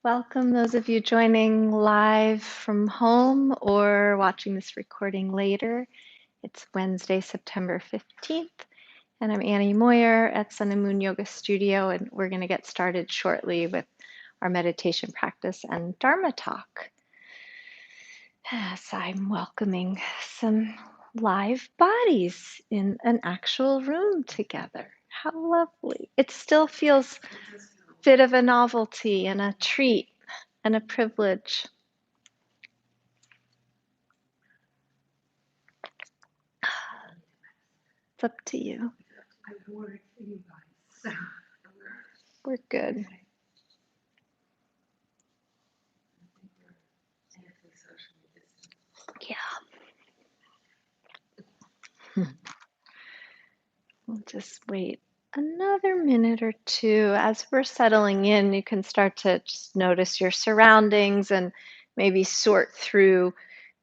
Welcome those of you joining live from home or watching this recording later. It's Wednesday, September 15th, and I'm Annie Moyer at Sun and Moon Yoga Studio, and we're going to get started shortly with our meditation practice and Dharma talk. As I'm welcoming some live bodies in an actual room together. How lovely. It still feels a bit of a novelty and a treat and a privilege. It's up to you. We're good. Yeah. We'll just wait another minute or two. As we're settling in, you can start to just notice your surroundings and maybe sort through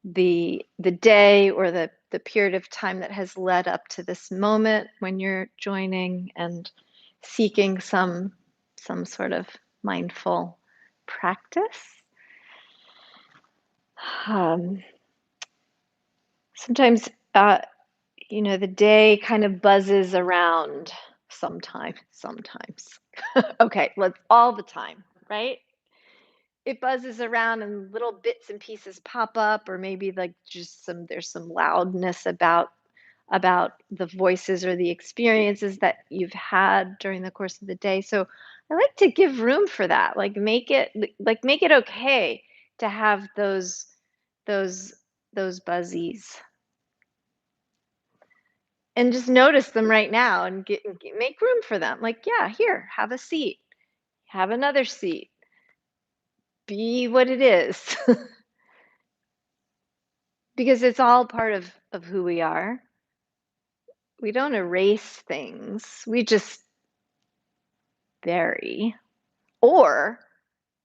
the day or the period of time that has led up to this moment when you're joining and seeking some sort of mindful practice. Sometimes the day kind of buzzes around sometimes. Okay, let's all the time, right? It buzzes around and little bits and pieces pop up, or maybe like just there's some loudness about the voices or the experiences that you've had during the course of the day. So I like to give room for that. Like make it okay to have those buzzies. And just notice them right now and make room for them. Like, yeah, here, have a seat. Have another seat. Be what it is. Because it's all part of who we are. We don't erase things. We just vary. Or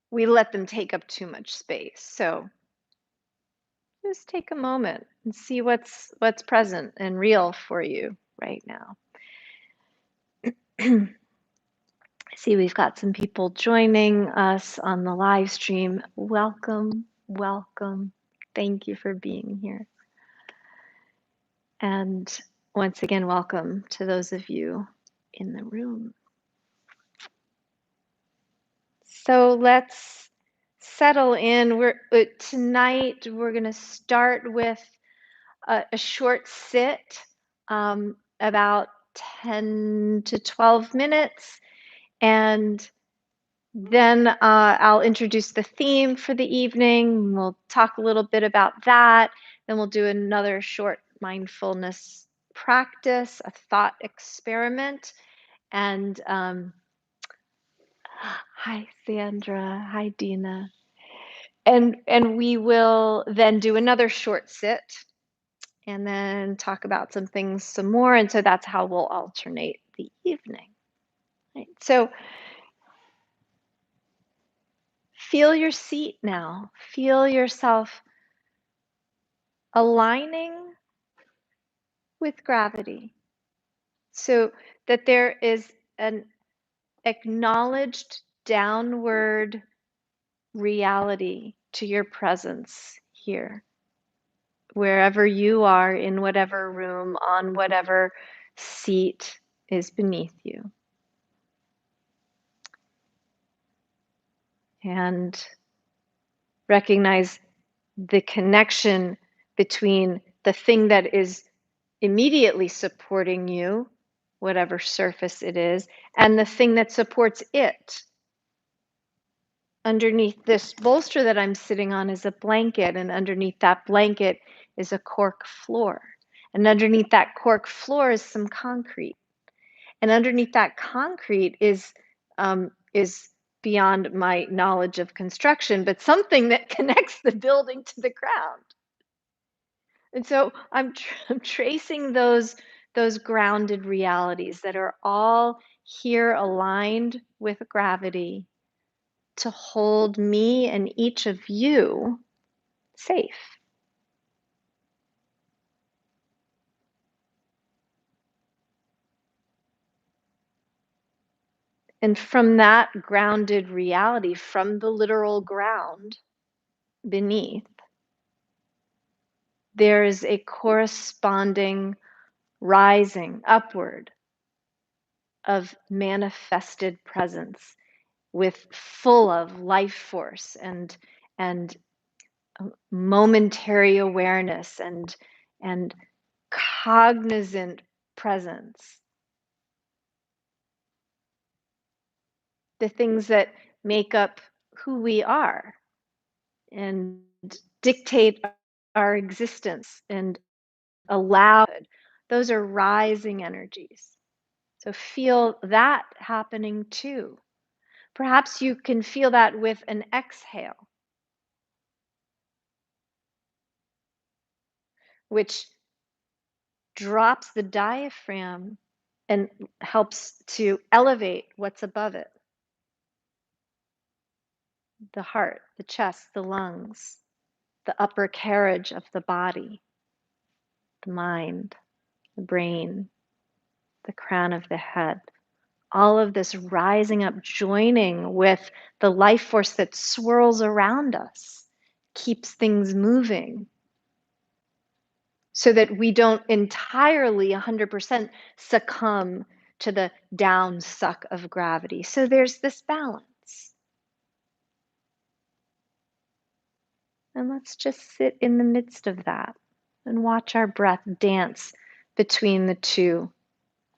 we let them take up too much space. So just take a moment and see what's present and real for you right now. See, we've got some people joining us on the live stream. Welcome. Thank you for being here. And once again, welcome to those of you in the room. So let's settle in. Tonight we're going to start with a short sit, about 10 to 12 minutes, and then I'll introduce the theme for the evening. We'll talk a little bit about that. Then we'll do another short mindfulness practice, a thought experiment. And hi, Sandra. Hi, Dina. And we will then do another short sit and then talk about some things some more. And so that's how we'll alternate the evening. Right? So feel your seat now. Feel yourself aligning with gravity so that there is an acknowledged downward reality to your presence here, wherever you are, in whatever room, on whatever seat is beneath you. And recognize the connection between the thing that is immediately supporting you, whatever surface it is, and the thing that supports it. Underneath this bolster that I'm sitting on is a blanket, and underneath that blanket is a cork floor. And underneath that cork floor is some concrete. And underneath that concrete is beyond my knowledge of construction, but something that connects the building to the ground. And so I'm tracing those grounded realities that are all here aligned with gravity to hold me and each of you safe. And from that grounded reality, from the literal ground beneath, there is a corresponding rising upward of manifested presence with full of life force and momentary awareness and cognizant presence, the things that make up who we are and dictate our existence and allow it. Those are rising energies. So feel that happening too. Perhaps you can feel that with an exhale, which drops the diaphragm and helps to elevate what's above it: the heart, the chest, the lungs, the upper carriage of the body, the mind, the brain, the crown of the head. All of this rising up, joining with the life force that swirls around us, keeps things moving so that we don't entirely 100% succumb to the down suck of gravity. So there's this balance. And let's just sit in the midst of that and watch our breath dance between the two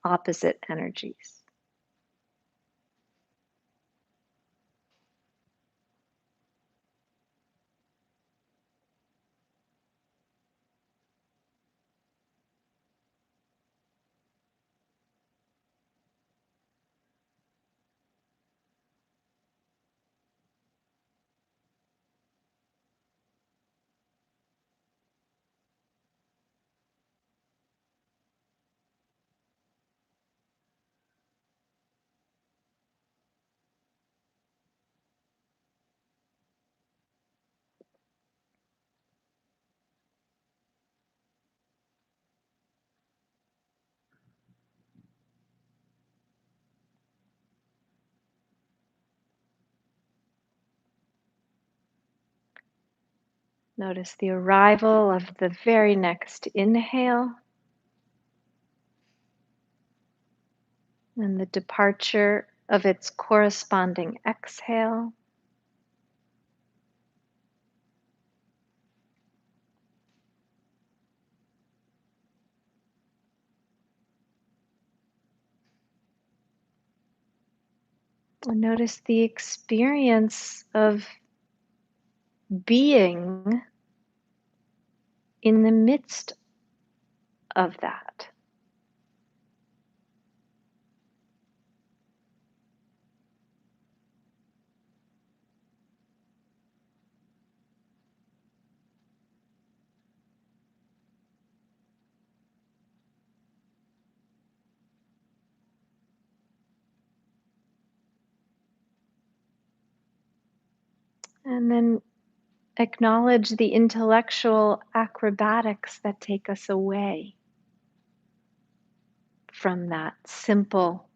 opposite energies. Notice the arrival of the very next inhale and the departure of its corresponding exhale. And notice the experience of being in the midst of that. And then acknowledge the intellectual acrobatics that take us away from that simple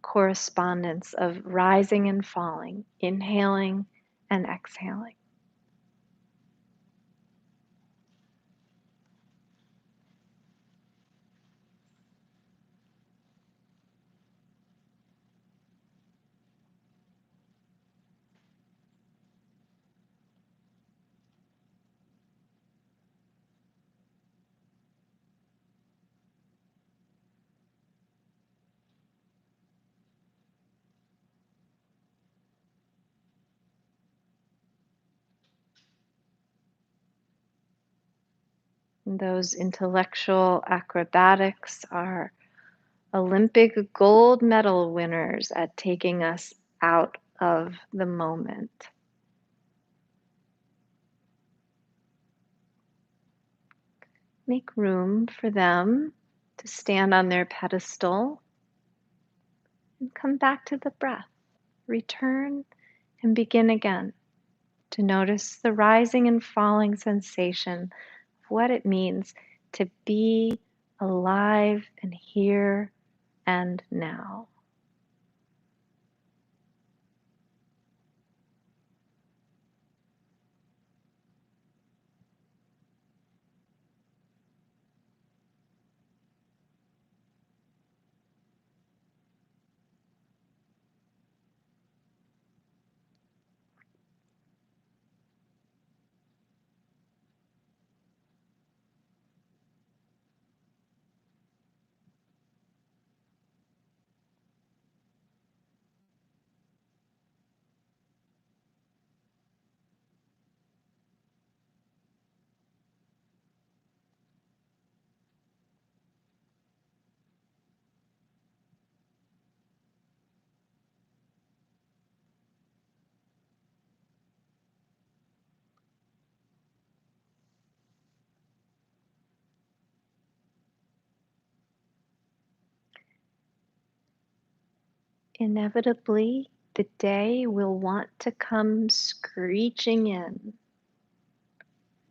correspondence of rising and falling, inhaling and exhaling. And those intellectual acrobatics are Olympic gold medal winners at taking us out of the moment. Make room for them to stand on their pedestal and come back to the breath. Return and begin again to notice the rising and falling sensation of what it means to be alive and here and now. inevitably the day will want to come screeching in.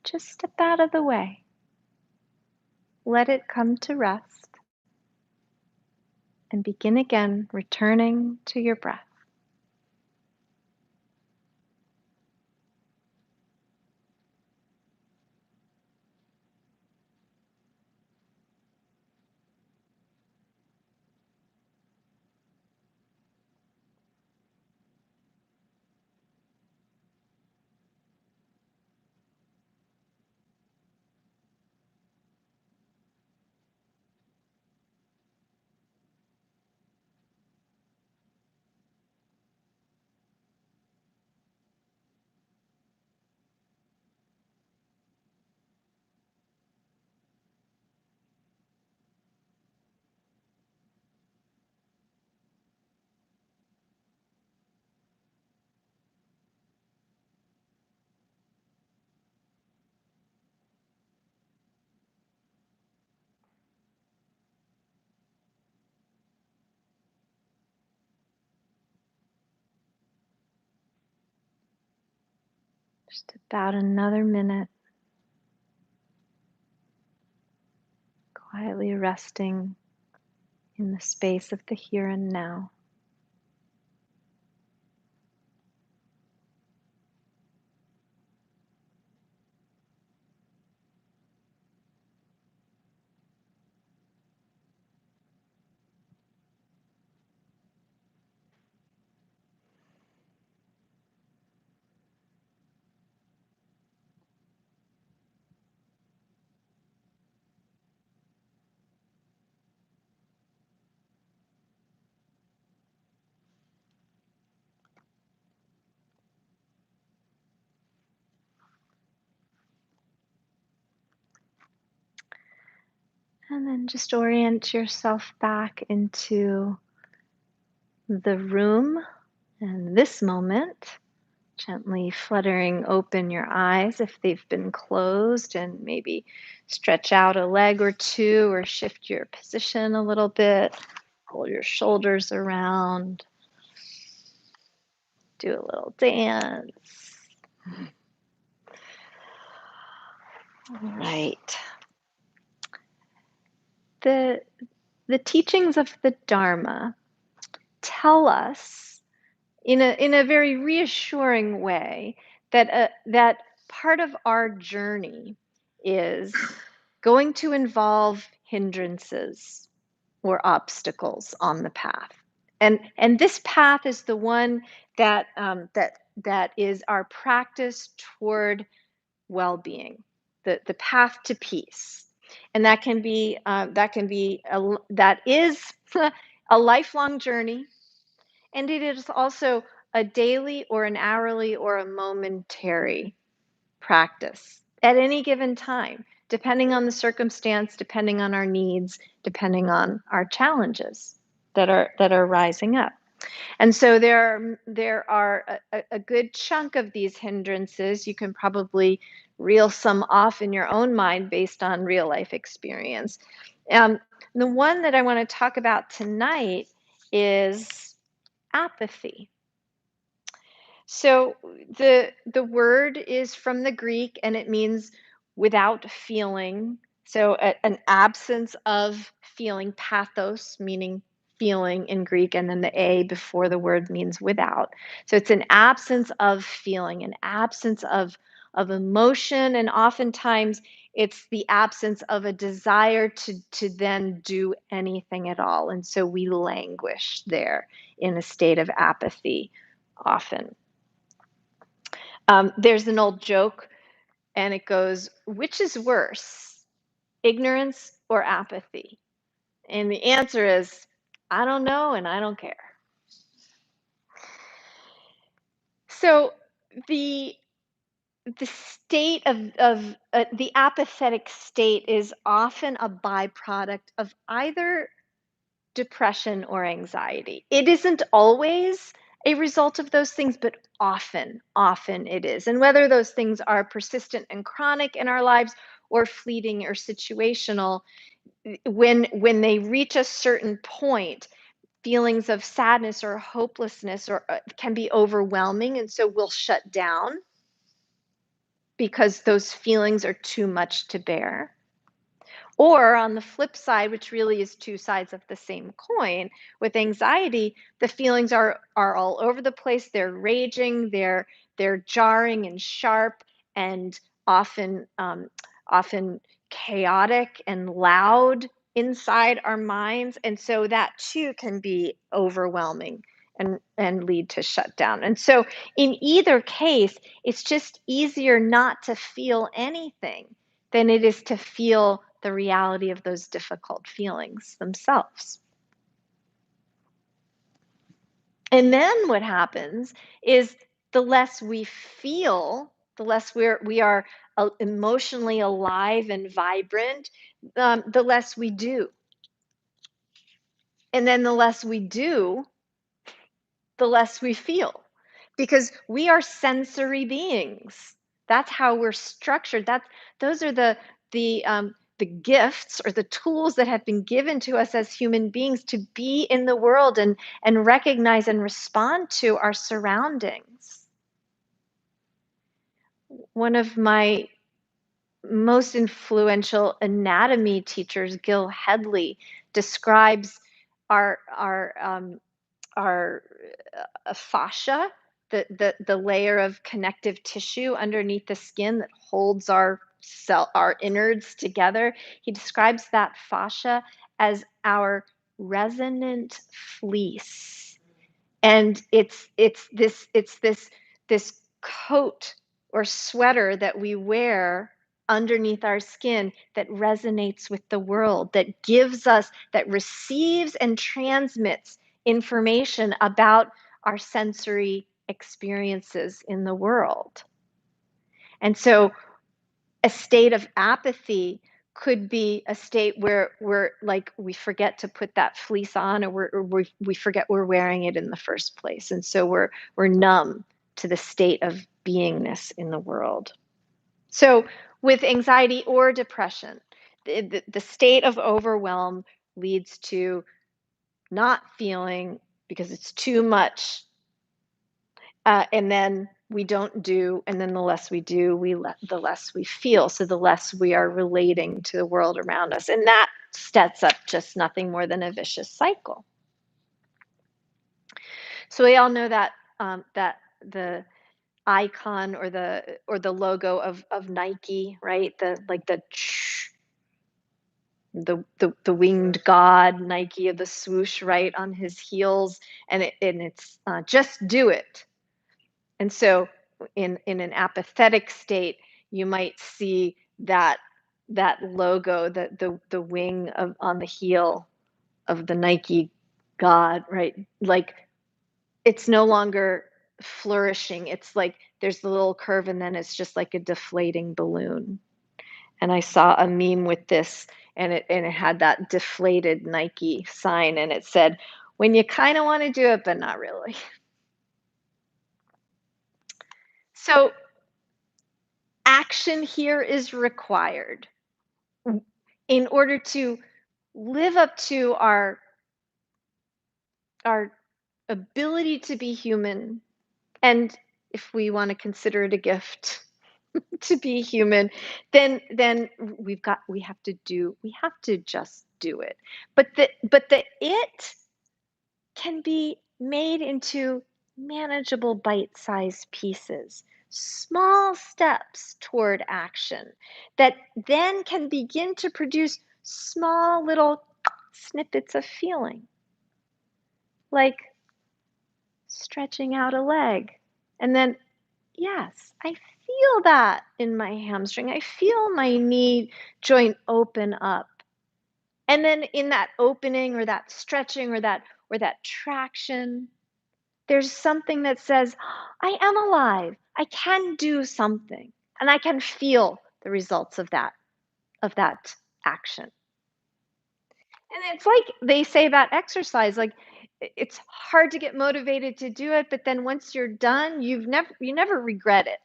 Just step out of the way. Let it come to rest and begin again returning to your breath. Just about another minute, quietly resting in the space of the here and now. And then just orient yourself back into the room and this moment, gently fluttering open your eyes if they've been closed, and maybe stretch out a leg or two or shift your position a little bit. Pull your shoulders around, do a little dance. All right. The, the teachings of the Dharma tell us in a very reassuring way that part of our journey is going to involve hindrances or obstacles on the path, and this path is the one that is our practice toward well-being, the path to peace, and that is a lifelong journey, and it is also a daily or an hourly or a momentary practice at any given time, depending on the circumstance, depending on our needs, depending on our challenges that are rising up. And so there are a good chunk of these hindrances. You can probably reel some off in your own mind based on real life experience. Um, the one that I want to talk about tonight is apathy. So the word is from the Greek and it means without feeling. So an absence of feeling, pathos meaning feeling in Greek, and then the a before the word means without. So it's an absence of feeling, an absence of emotion, and oftentimes it's the absence of a desire to then do anything at all. And so we languish there in a state of apathy often. There's an old joke, and it goes, which is worse, ignorance or apathy? And the answer is, I don't know and I don't care. So the the state of the apathetic state is often a byproduct of either depression or anxiety. It isn't always a result of those things, but often it is. And whether those things are persistent and chronic in our lives or fleeting or situational, when they reach a certain point, feelings of sadness or hopelessness or can be overwhelming, and so we'll shut down because those feelings are too much to bear. Or on the flip side, which really is two sides of the same coin, with anxiety, the feelings are all over the place. They're raging, they're jarring and sharp, and often often chaotic and loud inside our minds. And so that too can be overwhelming and lead to shutdown. And so in either case, it's just easier not to feel anything than it is to feel the reality of those difficult feelings themselves. And then what happens is the less we feel, the less we are emotionally alive and vibrant, the less we do. And then the less we do, the less we feel, because we are sensory beings. That's how we're structured. Those are the gifts or the tools that have been given to us as human beings to be in the world and recognize and respond to our surroundings. One of my most influential anatomy teachers, Gil Hedley, describes our fascia, the layer of connective tissue underneath the skin that holds our innards together. He describes that fascia as our resonant fleece. And it's this coat or sweater that we wear underneath our skin that resonates with the world, that receives and transmits information about our sensory experiences in the world. And so a state of apathy could be a state where we forget to put that fleece on, or we forget we're wearing it in the first place, and so we're numb to the state of beingness in the world. So with anxiety or depression, the state of overwhelm leads to not feeling because it's too much, and then we don't do, and then the less we do, the less we feel. So the less we are relating to the world around us, and that sets up just nothing more than a vicious cycle. So we all know that that the icon or the logo of Nike, right? The winged god Nike of the swoosh, right, on his heels, and it's just do it. And so in an apathetic state, you might see that logo, the wing of on the heel of the Nike god, right? Like it's no longer flourishing. It's like there's the little curve and then it's just like a deflating balloon. And I saw a meme with this, and it had that deflated Nike sign, and it said, "When you kind of want to do it but not really." So action here is required in order to live up to our ability to be human, and if we want to consider it a gift to be human, then we have to just do it. But the it can be made into manageable bite-sized pieces, small steps toward action that then can begin to produce small little snippets of feeling, like stretching out a leg. And then, yes, I feel that in my hamstring. I feel my knee joint open up. And then in that opening or that stretching or that traction, there's something that says, I am alive. I can do something. And I can feel the results of that action. And it's like they say about exercise, like it's hard to get motivated to do it, but then once you're done, you never regret it.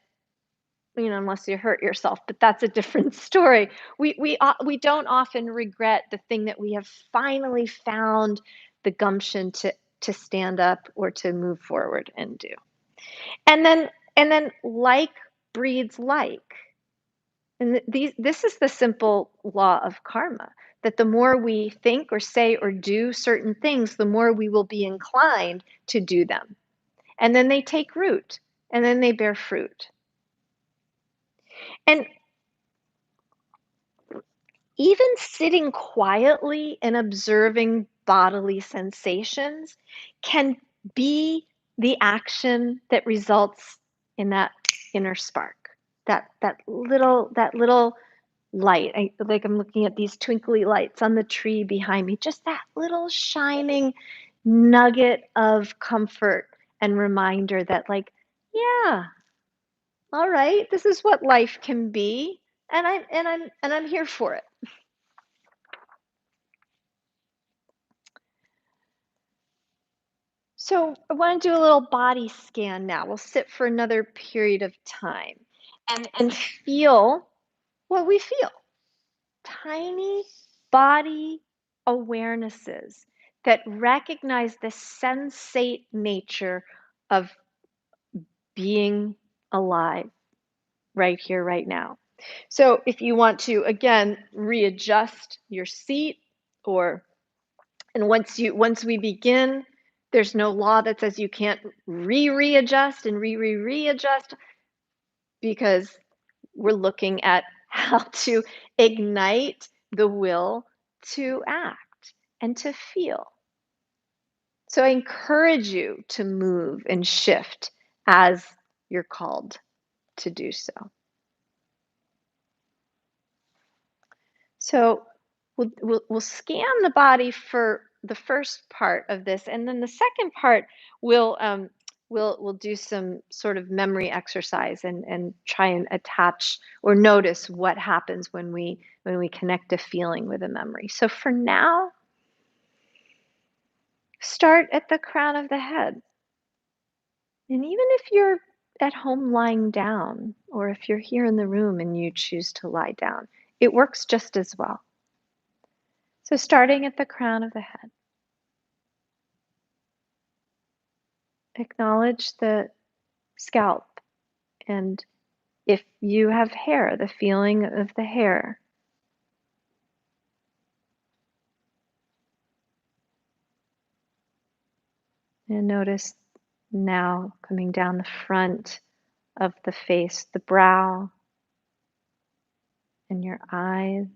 Unless you hurt yourself, but that's a different story. We don't often regret the thing that we have finally found the gumption to stand up or to move forward and do. And then like breeds like. And this is the simple law of karma, that the more we think or say or do certain things, the more we will be inclined to do them. And then they take root, and then they bear fruit. And even sitting quietly and observing bodily sensations can be the action that results in that inner spark, that little light. I'm looking at these twinkly lights on the tree behind me, just that little shining nugget of comfort and reminder that, like, yeah, all right, this is what life can be, and I'm here for it. So I want to do a little body scan now. We'll sit for another period of time and feel what we feel. Tiny body awarenesses that recognize the sensate nature of being alive right here, right now. So if you want to, again, readjust your seat, or and once we begin, there's no law that says you can't readjust and readjust, because we're looking at how to ignite the will to act and to feel. So I encourage you to move and shift as you're called to do so. So we'll scan the body for the first part of this, and then the second part we'll do some sort of memory exercise and try and attach or notice what happens when we connect a feeling with a memory. So for now, start at the crown of the head. And even if you're at home lying down, or if you're here in the room and you choose to lie down, it works just as well. So starting at the crown of the head, acknowledge the scalp, and if you have hair, the feeling of the hair. And notice now coming down the front of the face, the brow, and your eyes.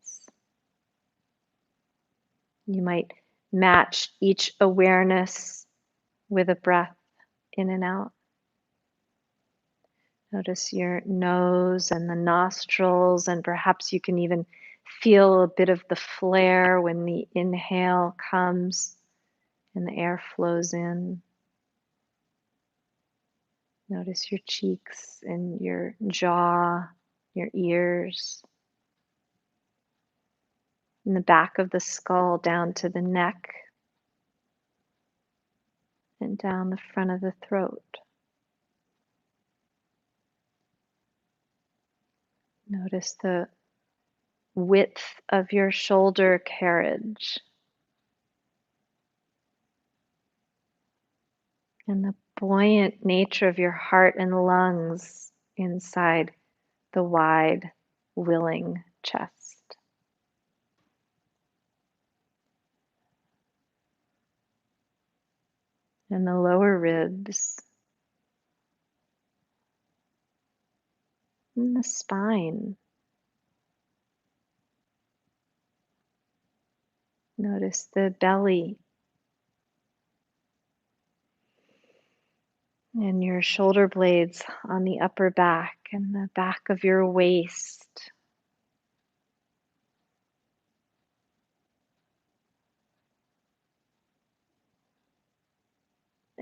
You might match each awareness with a breath in and out. Notice your nose and the nostrils, and perhaps you can even feel a bit of the flare when the inhale comes and the air flows in. Notice your cheeks and your jaw, your ears, and the back of the skull down to the neck and down the front of the throat. Notice the width of your shoulder carriage and the buoyant nature of your heart and lungs inside the wide, willing chest. And the lower ribs and the spine. Notice the belly and your shoulder blades on the upper back and the back of your waist.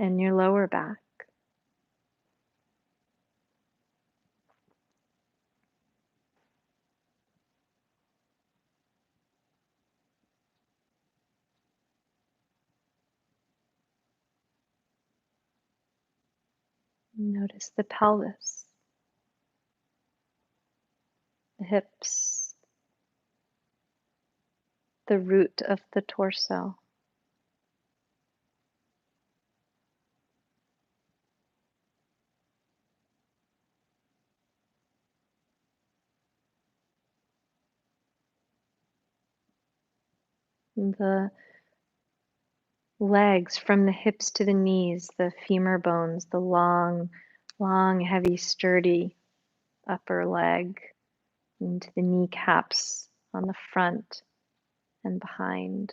And your lower back. Notice the pelvis, the hips, the root of the torso. The legs from the hips to the knees, the femur bones, the long, long, heavy, sturdy upper leg, into the kneecaps on the front and behind.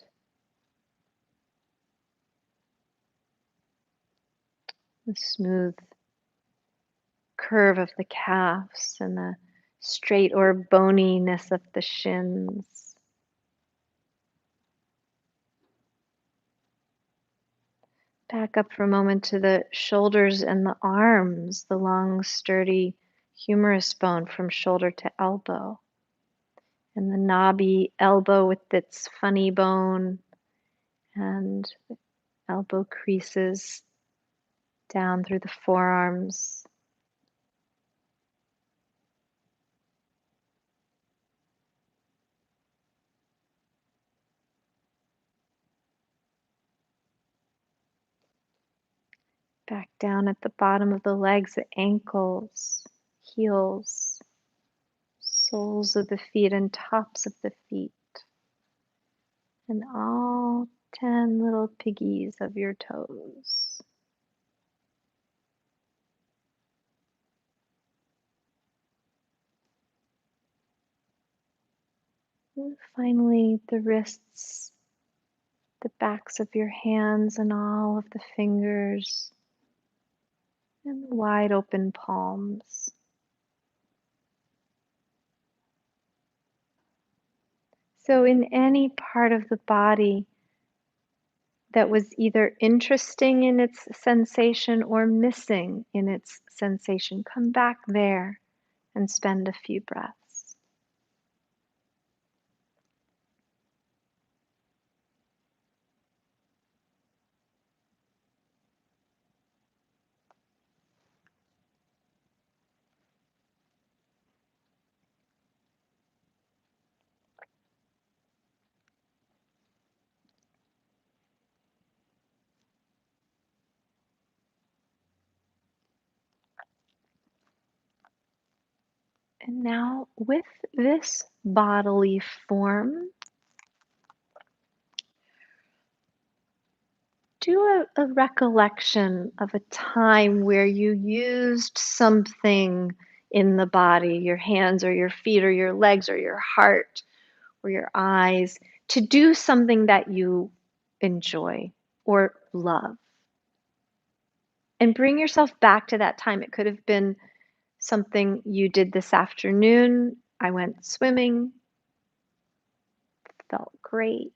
The smooth curve of the calves and the straight or boniness of the shins. Back up for a moment to the shoulders and the arms, the long, sturdy humerus bone from shoulder to elbow, and the knobby elbow with its funny bone and elbow creases down through the forearms. Back down at the bottom of the legs, the ankles, heels, soles of the feet and tops of the feet, and all 10 little piggies of your toes. And finally, the wrists, the backs of your hands and all of the fingers, and the wide open palms. So in any part of the body that was either interesting in its sensation or missing in its sensation, come back there and spend a few breaths. And now, with this bodily form, do a recollection of a time where you used something in the body, your hands or your feet or your legs or your heart or your eyes, to do something that you enjoy or love. And bring yourself back to that time. It could have been something you did this afternoon. I went swimming, felt great.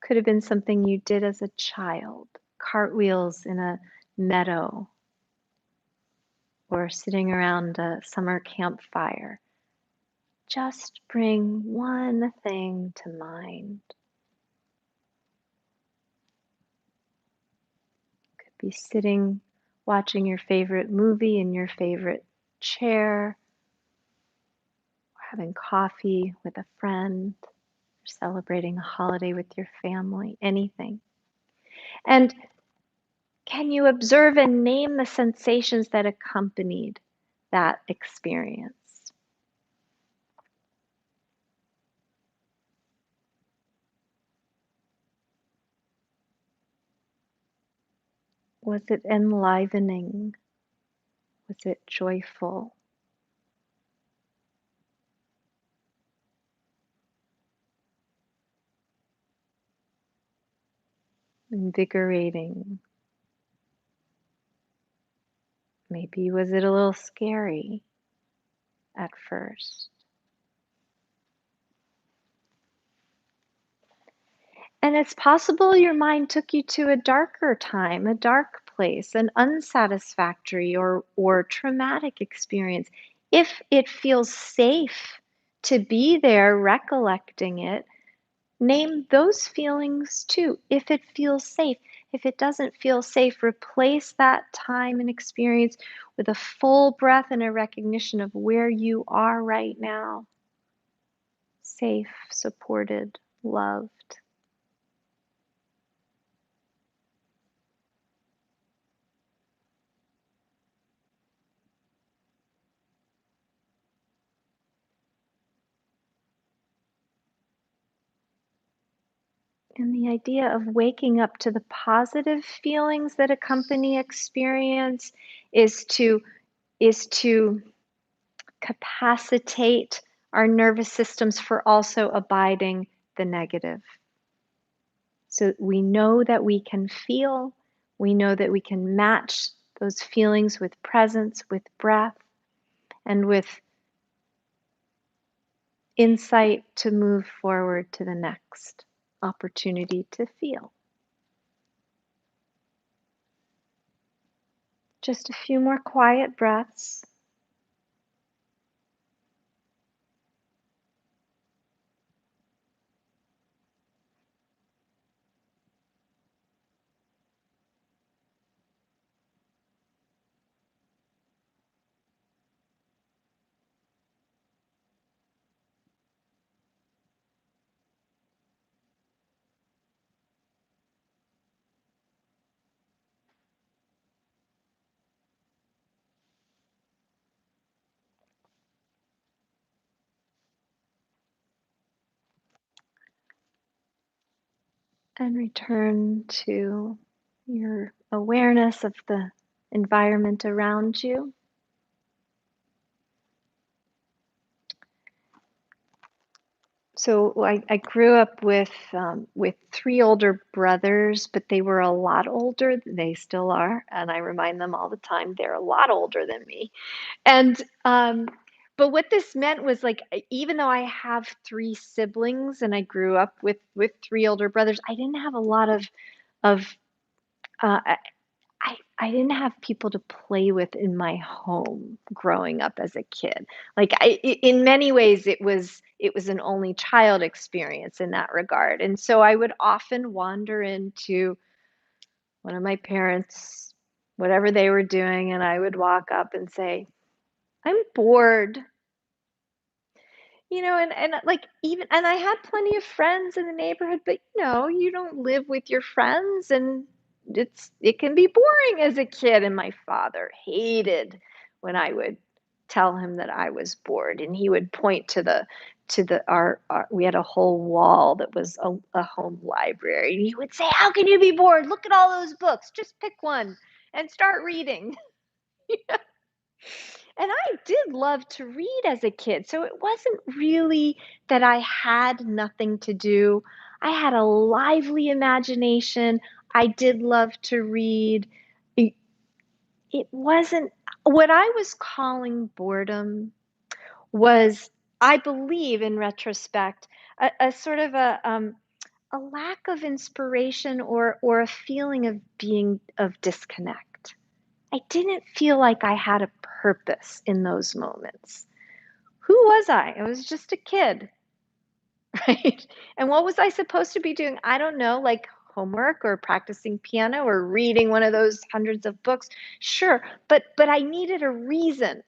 Could have been something you did as a child, cartwheels in a meadow, or sitting around a summer campfire. Just bring one thing to mind. Could be sitting, watching your favorite movie in your favorite chair, or having coffee with a friend, or celebrating a holiday with your family, anything. And can you observe and name the sensations that accompanied that experience? Was it enlivening? Was it joyful? Invigorating? Maybe was it a little scary at first? And it's possible your mind took you to a darker time, a dark place, an unsatisfactory or traumatic experience. If it feels safe to be there recollecting it, name those feelings too, if it feels safe. If it doesn't feel safe, replace that time and experience with a full breath and a recognition of where you are right now. Safe, supported, loved. And the idea of waking up to the positive feelings that accompany experience is to capacitate our nervous systems for also abiding the negative. So we know that we can feel, we know that we can match those feelings with presence, with breath, and with insight to move forward to the next opportunity to feel. Just a few more quiet breaths. And return to your awareness of the environment around you. So I grew up with three older brothers, but they were a lot older. They still are, and I remind them all the time they're a lot older than me. And but what this meant was like even though I have three siblings and I grew up with three older brothers, I didn't have a lot of uh, I didn't have people to play with in my home growing up as a kid. Like in many ways, it was an only child experience in that regard, and so I would often wander into one of my parents, whatever they were doing, and I would walk up and say, "I'm bored." And like even and I had plenty of friends in the neighborhood, but you don't live with your friends and it can be boring as a kid. And my father hated when I would tell him that I was bored, and he would point to the our we had a whole wall that was a home library. And he would say, "How can you be bored? Look at all those books. Just pick one and start reading." And I did love to read as a kid, so it wasn't really that I had nothing to do. I had a lively imagination. I did love to read. It, it wasn't what I was calling boredom was, I believe, in retrospect, a sort of a lack of inspiration or a feeling of disconnect. I didn't feel like I had a purpose in those moments. Who was I? I was just a kid, right? And what was I supposed to be doing? I don't know, like homework or practicing piano or reading one of those hundreds of books. Sure, but I needed a reason.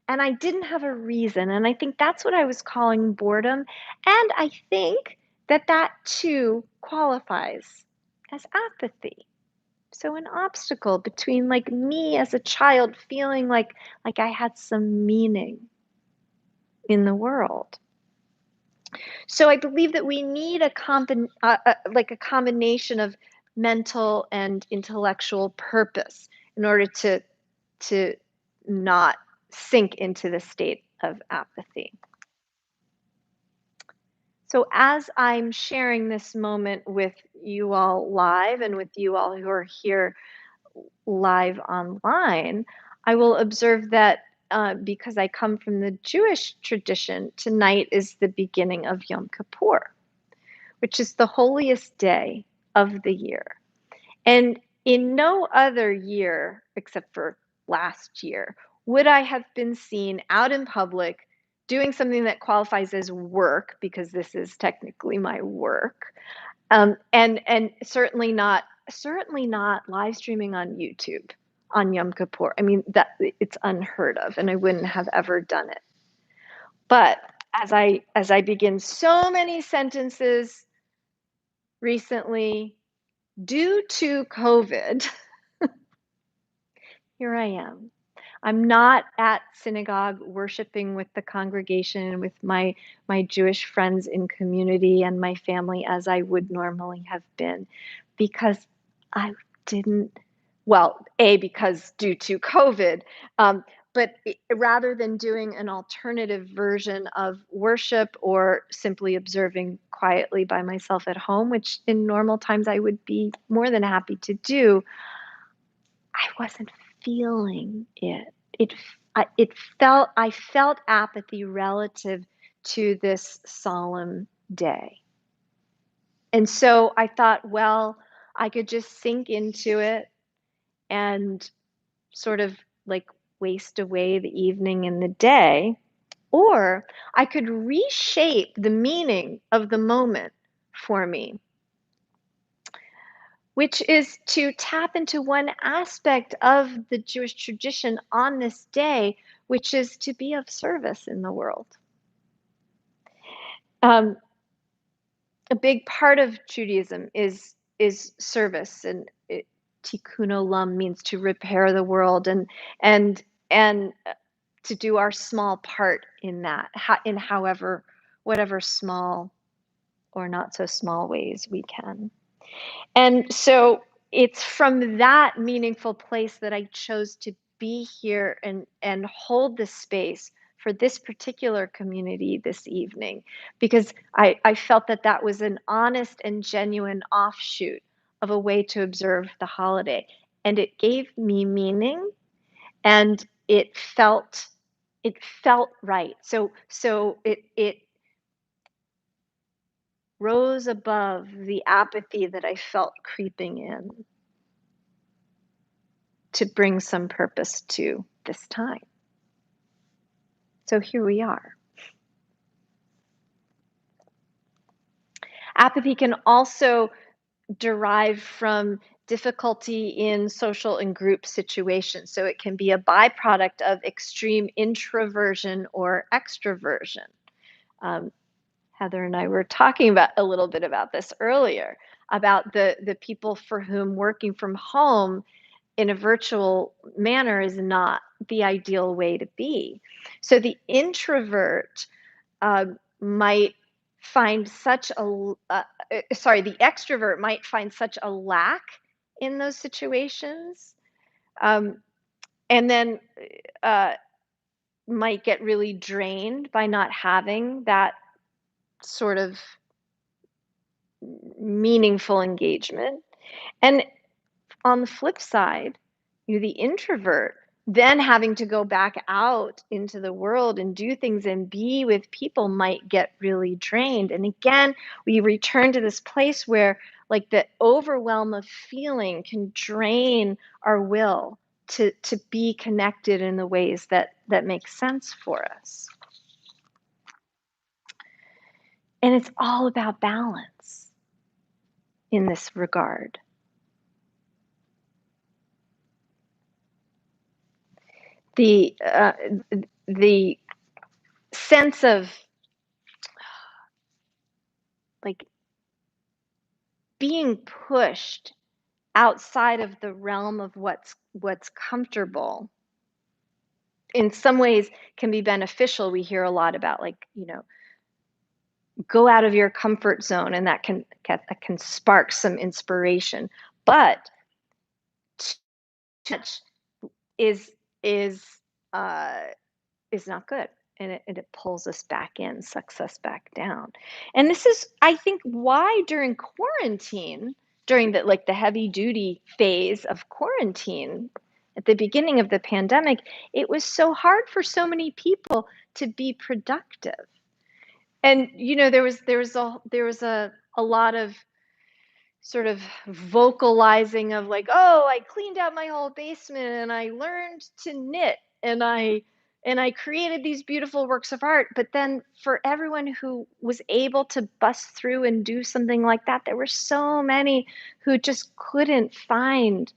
And I didn't have a reason. And I think that's what I was calling boredom. And I think that too qualifies as apathy. So an obstacle between like me as a child feeling like I had some meaning in the world. So I believe that we need like a combination of mental and intellectual purpose in order to not sink into the state of apathy. So as I'm sharing this moment with you all live and with you all who are here live online, I will observe that because I come from the Jewish tradition, tonight is the beginning of Yom Kippur, which is the holiest day of the year. And in no other year, except for last year, would I have been seen out in public doing something that qualifies as work, because this is technically my work, and certainly not live streaming on YouTube on Yom Kippur. I mean, that it's unheard of, and I wouldn't have ever done it. But as I begin so many sentences recently due to COVID, here I am. I'm not at synagogue worshiping with the congregation, with my Jewish friends in community and my family as I would normally have been, because I didn't, well, A, because due to COVID, um, but rather than doing an alternative version of worship or simply observing quietly by myself at home, which in normal times I would be more than happy to do, I wasn't feeling it. I felt apathy relative to this solemn day. And so I thought, well, I could just sink into it and sort of like waste away the evening and the day, or I could reshape the meaning of the moment for me, which is to tap into one aspect of the Jewish tradition on this day, which is to be of service in the world. Um, a big part of Judaism is service, and tikkun olam means to repair the world, and to do our small part in that, in however whatever small or not so small ways we can. And so it's from that meaningful place that I chose to be here and hold the space for this particular community this evening, because I felt that that was an honest and genuine offshoot of a way to observe the holiday. And it gave me meaning, and it felt right. So it rose above the apathy that I felt creeping in to bring some purpose to this time. So here we are. Apathy can also derive from difficulty in social and group situations. So it can be a byproduct of extreme introversion or extroversion. Um, Heather and I were talking about a little bit about this earlier, about the people for whom working from home in a virtual manner is not the ideal way to be. So the introvert might find such the extrovert might find such a lack in those situations, um, and then uh, might get really drained by not having that sort of meaningful engagement. And on the flip side, the introvert then having to go back out into the world and do things and be with people might get really drained. And again, we return to this place where, like, the overwhelm of feeling can drain our will to be connected in the ways that make sense for us. And it's all about balance in this regard. The the sense of, like, being pushed outside of the realm of what's comfortable in some ways can be beneficial. We hear a lot about, like, go out of your comfort zone, and that can spark some inspiration. But too much is is uh, is not good, and it pulls us back in, sucks us back down. And this is, I think, why during quarantine, during the heavy duty phase of quarantine at the beginning of the pandemic, it was so hard for so many people to be productive. And there was a lot of sort of vocalizing of, like, oh, I cleaned out my whole basement and I learned to knit, and I created these beautiful works of art. But then for everyone who was able to bust through and do something like that, there were so many who just couldn't find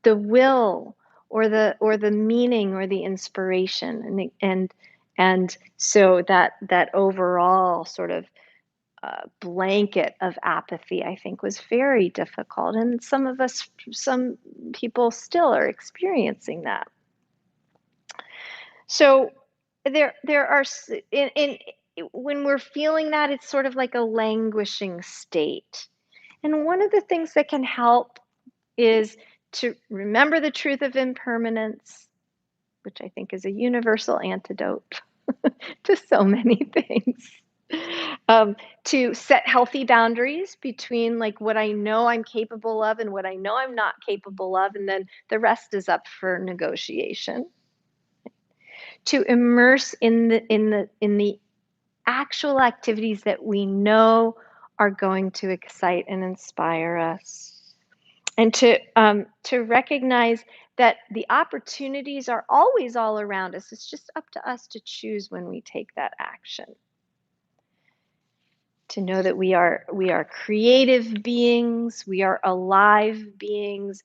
the will or the meaning or the inspiration. And so that overall sort of blanket of apathy, I think, was very difficult. And some people still are experiencing that. So there are when we're feeling that, it's sort of like a languishing state. And one of the things that can help is to remember the truth of impermanence, which I think is a universal antidote to so many things. To set healthy boundaries between like what I know I'm capable of and what I know I'm not capable of, and then the rest is up for negotiation. To immerse in the actual activities that we know are going to excite and inspire us, and to recognize that the opportunities are always all around us. It's just up to us to choose when we take that action. To know that we are creative beings, we are alive beings,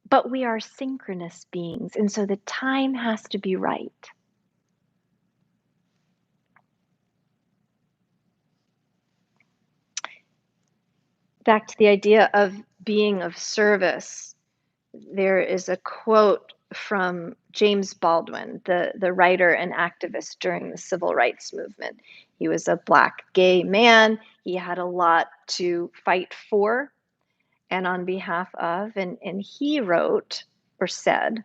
but we are synchronous beings, and so the time has to be right. Back to the idea of being of service, there is a quote from James Baldwin, the writer and activist during the civil rights movement. He was a Black gay man. He had a lot to fight for and on behalf of, and he wrote or said,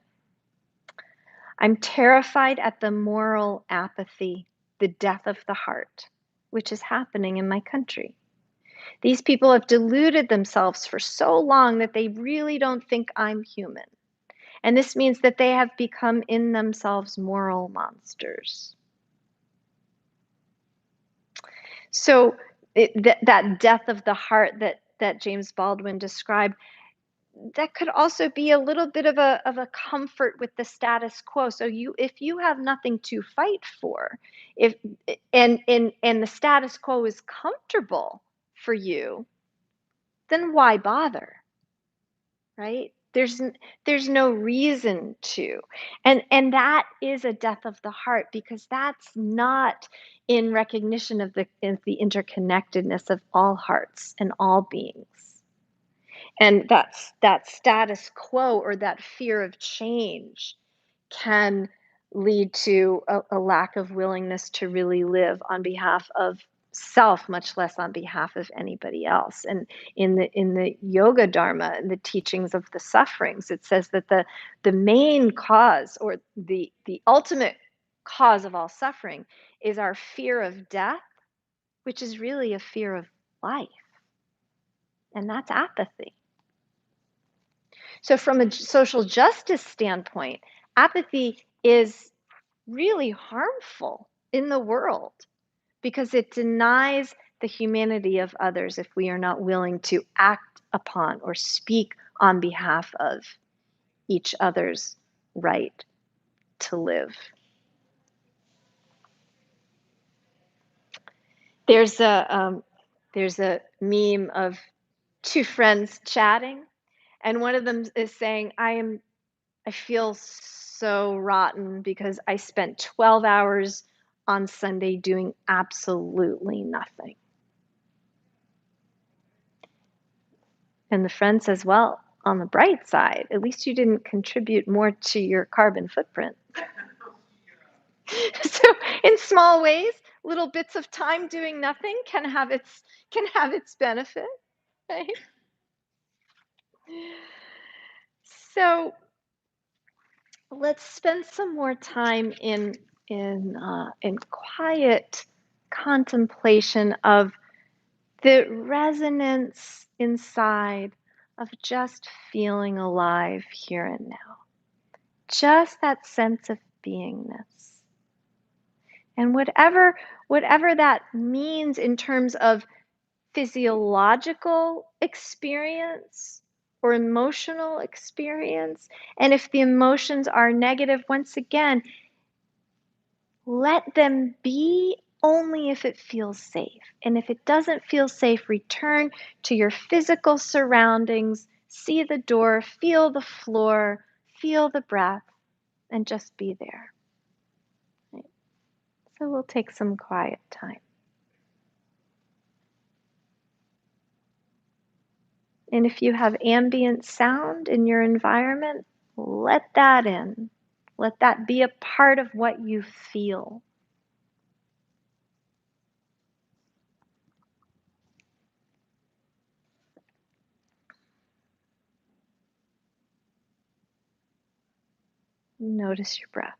"I'm terrified at the moral apathy, the death of the heart, which is happening in my country. These people have deluded themselves for so long that they really don't think I'm human. And this means that they have become in themselves moral monsters." So that death of the heart that James Baldwin described, that could also be a little bit of a comfort with the status quo. So if you have nothing to fight for, if and the status quo is comfortable for you, then why bother? Right? There's no reason to. And that is a death of the heart, because that's not in recognition of the interconnectedness of all hearts and all beings. And that status quo, or that fear of change, can lead to a lack of willingness to really live on behalf of self, much less on behalf of anybody else. And in the yoga Dharma and the teachings of the sufferings, it says that the main cause, or the ultimate cause of all suffering, is our fear of death, which is really a fear of life. And that's apathy. So from a social justice standpoint, apathy is really harmful in the world, because it denies the humanity of others if we are not willing to act upon or speak on behalf of each other's right to live. There's a meme of two friends chatting, and one of them is saying, I feel so rotten because I spent 12 hours on Sunday doing absolutely nothing. And the friend says, well, on the bright side, at least you didn't contribute more to your carbon footprint. So in small ways, little bits of time doing nothing can have its benefit, right? So let's spend some more time in quiet contemplation of the resonance inside of just feeling alive here and now. Just that sense of beingness. And whatever that means in terms of physiological experience or emotional experience. And if the emotions are negative, once again, let them be only if it feels safe. And if it doesn't feel safe, return to your physical surroundings, see the door, feel the floor, feel the breath, and just be there. Right? So we'll take some quiet time. And if you have ambient sound in your environment, let that in. Let that be a part of what you feel. Notice your breath.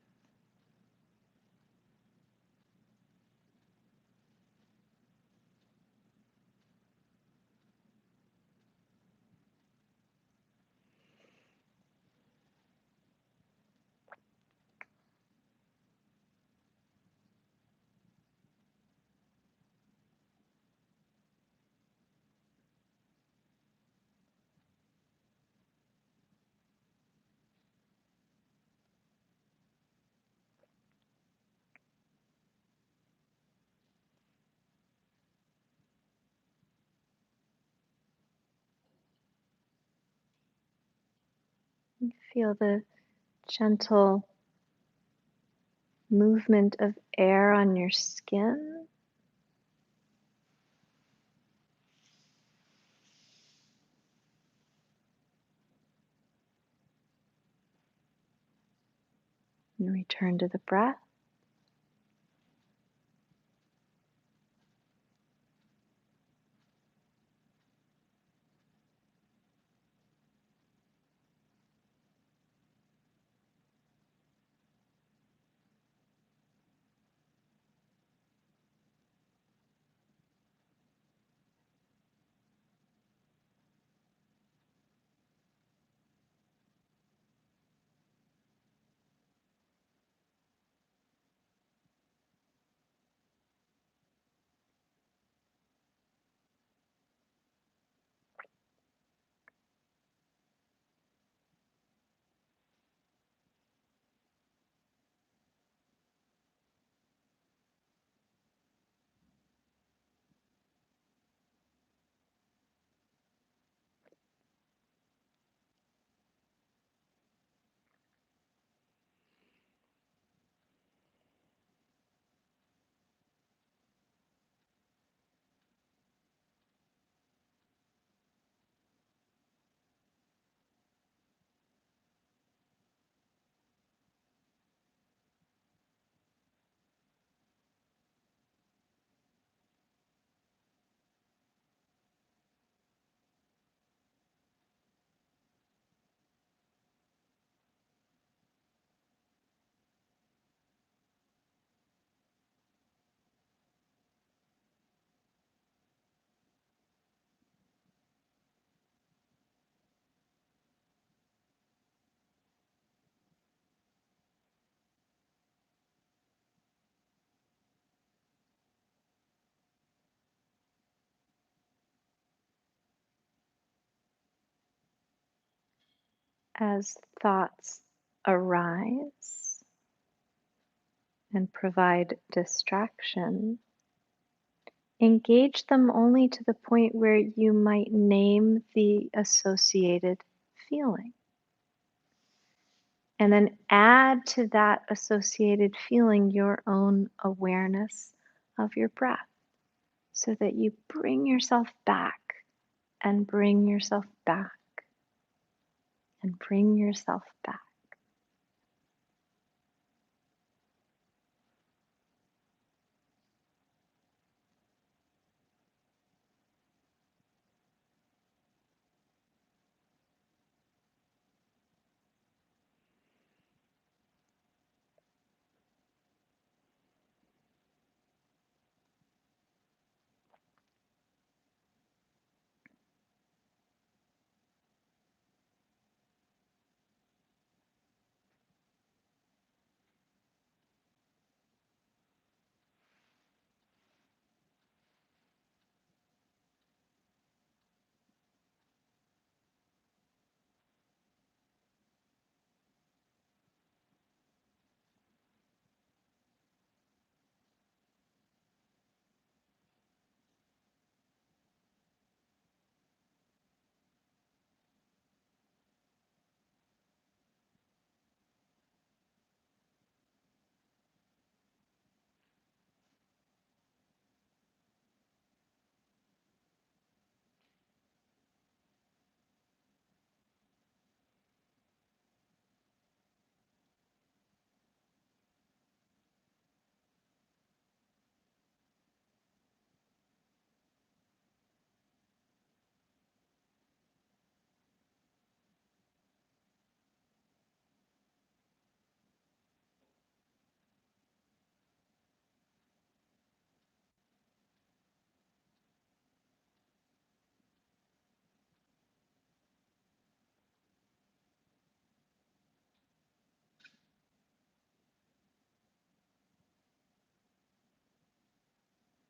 Feel the gentle movement of air on your skin. And return to the breath. As thoughts arise and provide distraction, engage them only to the point where you might name the associated feeling. And then add to that associated feeling your own awareness of your breath so that you bring yourself back and bring yourself back and bring yourself back.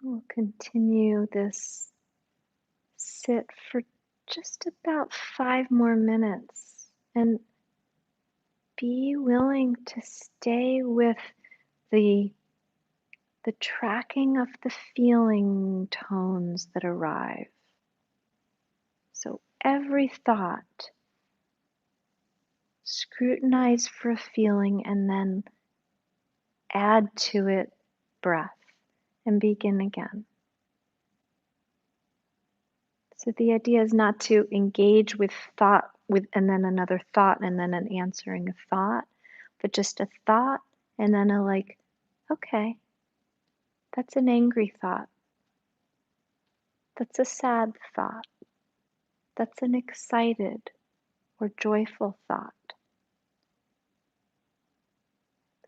We'll continue this sit for just about 5 more minutes and be willing to stay with the the tracking of the feeling tones that arrive. So every thought, scrutinize for a feeling and then add to it breath and begin again. So the idea is not to engage with thought with and then another thought and then an answering a thought, but just a thought and then a like, okay, that's an angry thought. That's a sad thought. That's an excited or joyful thought.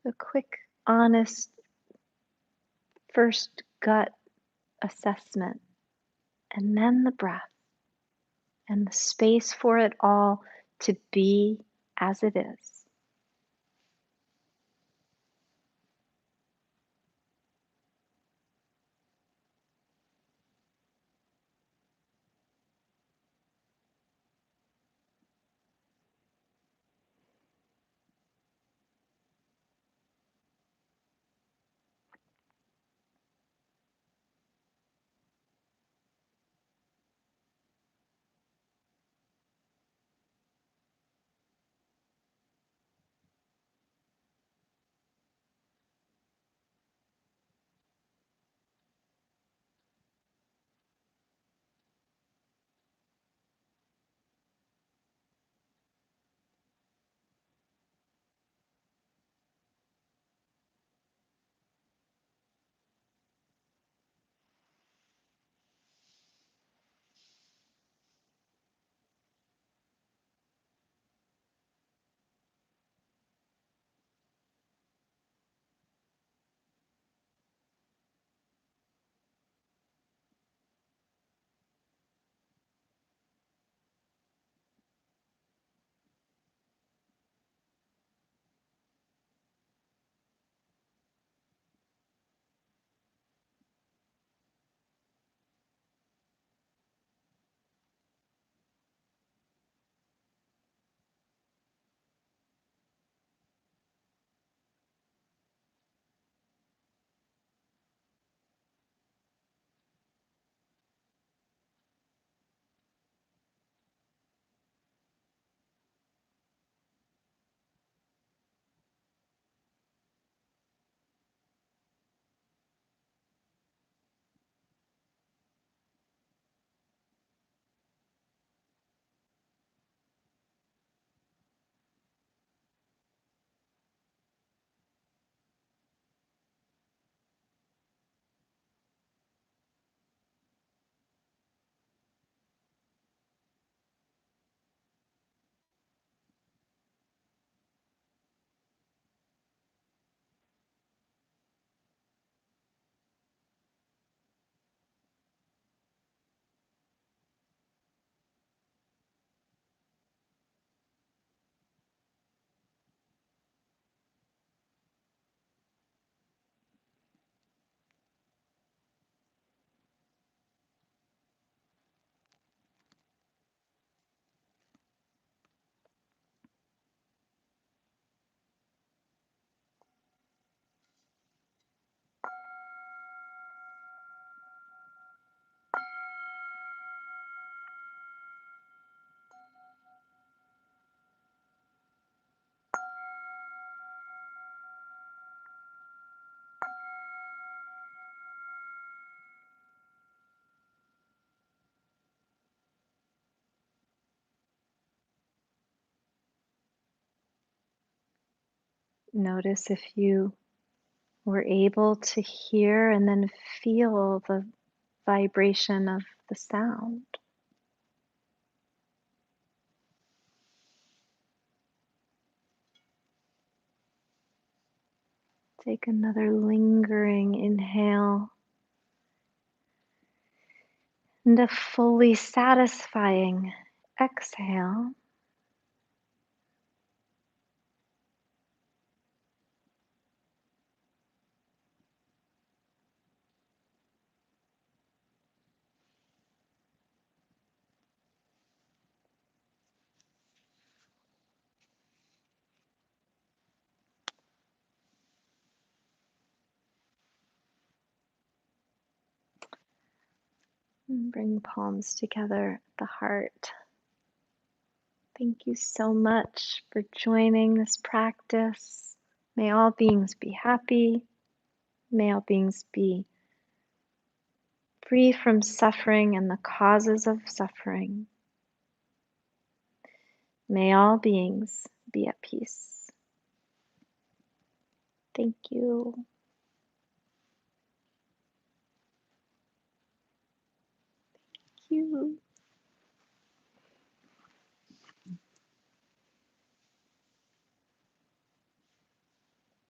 A quick, honest, first gut assessment, and then the breath and the space for it all to be as it is. Notice if you were able to hear and then feel the vibration of the sound. Take another lingering inhale and a fully satisfying exhale. And bring palms together at the heart. Thank you so much for joining this practice. May all beings be happy. May all beings be free from suffering and the causes of suffering. May all beings be at peace. Thank you.